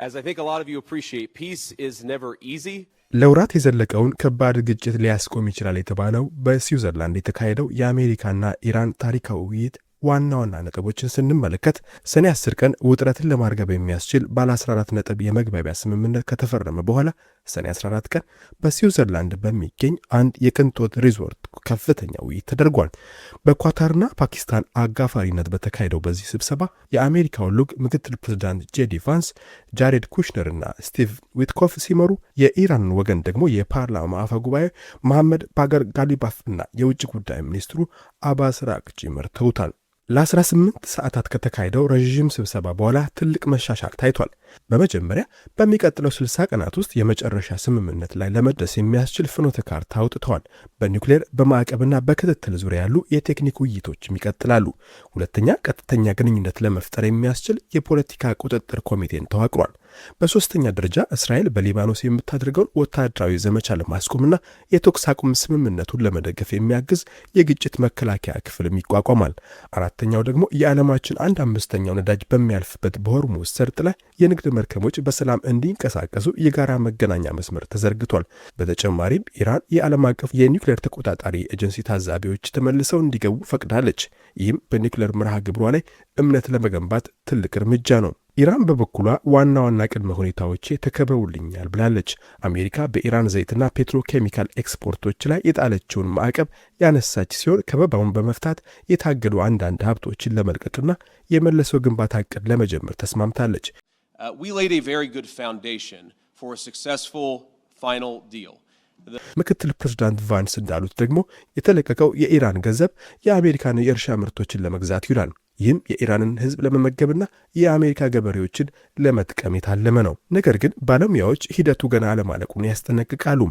As I think a lot of you appreciate, peace is never easy. ለውራት የዘለቀውን ከባድ ግጭት ሊያስቆም ይችላል የተባለው በስዊዘርላንድ የተካሄደው የአሜሪካና ኢራን ታሪካዊ ውይይት ዋና ዋና ነጥቦችን ስንመለከት ሰኔ 10 ቀን ውጥረትን ለማርገብ የሚያስችል ባለ 14 ነጥብ የመግባቢያ ስምምነት ከተፈረመ በኋላ ሰኔ 14 ቀን በስዊዘርላንድ በሚገኝ አንድ የቅንጦት ሪዞርት ከፍተኛ ውይይት ተደርጓል። በኳታርና ፓኪስታን አጋፋሪነት በተካሄደው በዚህ ስብሰባ የአሜሪካው ልዑክ ምክትል ፕሬዝዳንት ጄዲ ቫንስ፣ ጃሬድ ኩሽነርና ስቲቭ ዊትኮፍ ሲመሩ የኢራን ወገን ደግሞ የፓርላማ አፈ ጉባኤ መሐመድ ባገር ጋሊባፍና የውጭ ጉዳይ ሚኒስትሩ አባስ ራቅቺ መርተውታል። ለ18 ሰዓታት ከተካሄደው ረዥም ስብሰባ በኋላ ትልቅ መሻሻል ታይቷል። በመጀመሪያ በሚቀጥለው 60 ቀናት ውስጥ የመጨረሻ ስምምነት ላይ ለመድረስ የሚያስችል ፍኖተ ካርታ አውጥተዋል። በኒውክሌር በማዕቀብና በክትትል ዙሪያ ያሉ የቴክኒክ ውይይቶችም ይቀጥላሉ። ሁለተኛ፣ ቀጥተኛ ግንኙነት ለመፍጠር የሚያስችል የፖለቲካ ቁጥጥር ኮሚቴን ተዋቅሯል። በሶስተኛ ደረጃ እስራኤል በሊባኖስ የምታደርገውን ወታደራዊ ዘመቻ ለማስቆምና የተኩስ አቁም ስምምነቱን ለመደገፍ የሚያግዝ የግጭት መከላከያ ክፍልም ይቋቋማል። አራተኛው ደግሞ የዓለማችን 1/5ኛው ነዳጅ በሚያልፍበት በሆርሙዝ ሰርጥ ላይ የንግድ መርከቦች በሰላም እንዲንቀሳቀሱ የጋራ መገናኛ መስመር ተዘርግቷል። በተጨማሪም ኢራን የዓለም አቀፍ የኒውክሌር ተቆጣጣሪ ኤጀንሲ ታዛቢዎች ተመልሰው እንዲገቡ ፈቅዳለች። ይህም በኒውክሌር መርሃ ግብሯ ላይ እምነት ለመገንባት ትልቅ እርምጃ ነው። ኢራን በበኩሏ ዋና ዋና ቅድመ ሁኔታዎች ተከብረውልኛል ብላለች። አሜሪካ በኢራን ዘይትና ፔትሮኬሚካል ኤክስፖርቶች ላይ የጣለችውን ማዕቀብ ያነሳች ሲሆን ከበባውን በመፍታት የታገዱ አንዳንድ ሀብቶችን ለመልቀቅና የመለሰው ግንባታ ዕቅድ ለመጀመር ተስማምታለች። We laid a very good foundation for a successful final deal. ምክትል ፕሬዝዳንት ቫንስ እንዳሉት ደግሞ የተለቀቀው የኢራን ገንዘብ የአሜሪካን የእርሻ ምርቶችን ለመግዛት ይውላል። ይህም የኢራንን ሕዝብ ለመመገብና የአሜሪካ ገበሬዎችን ለመጥቀም የታለመ ነው። ነገር ግን ባለሙያዎች ሂደቱ ገና አለማለቁን ያስጠነቅቃሉ።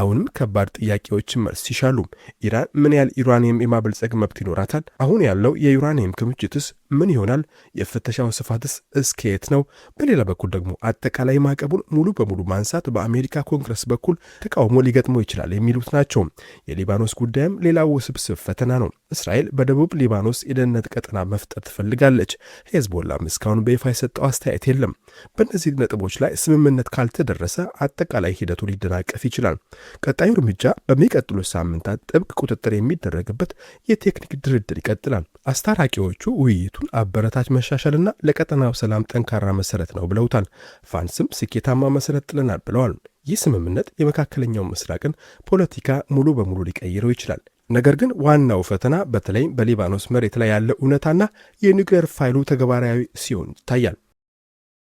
አሁንም ከባድ ጥያቄዎችን መልስ ይሻሉ። ኢራን ምን ያህል ዩራኒየም የማበልጸግ መብት ይኖራታል? አሁን ያለው የዩራኒየም ክምችትስ ምን ይሆናል? የፍተሻው ስፋትስ እስከየት ነው? በሌላ በኩል ደግሞ አጠቃላይ ማዕቀቡን ሙሉ በሙሉ ማንሳት በአሜሪካ ኮንግረስ በኩል ተቃውሞ ሊገጥመው ይችላል የሚሉት ናቸው። የሊባኖስ ጉዳይም ሌላው ውስብስብ ፈተና ነው። እስራኤል በደቡብ ሊባኖስ የደህንነት ቀጠና መፍጠር ትፈልጋለች። ሄዝቦላም እስካሁን በይፋ የሰጠው አስተያየት የለም። በእነዚህ ነጥቦች ላይ ስምምነት ካልተደረሰ አጠቃላይ ሂደቱ ሊደናቀፍ ይችላል። ቀጣዩ እርምጃ በሚቀጥሉት ሳምንታት ጥብቅ ቁጥጥር የሚደረግበት የቴክኒክ ድርድር ይቀጥላል። አስታራቂዎቹ ውይይቱን አበረታች መሻሻልና ለቀጠናው ሰላም ጠንካራ መሰረት ነው ብለውታል። ፋንስም ስኬታማ መሰረት ጥለናል ብለዋል። ይህ ስምምነት የመካከለኛው ምስራቅን ፖለቲካ ሙሉ በሙሉ ሊቀይረው ይችላል። ነገር ግን ዋናው ፈተና በተለይም በሊባኖስ መሬት ላይ ያለው እውነታና የኒውክሌር ፋይሉ ተግባራዊ ሲሆን ይታያል።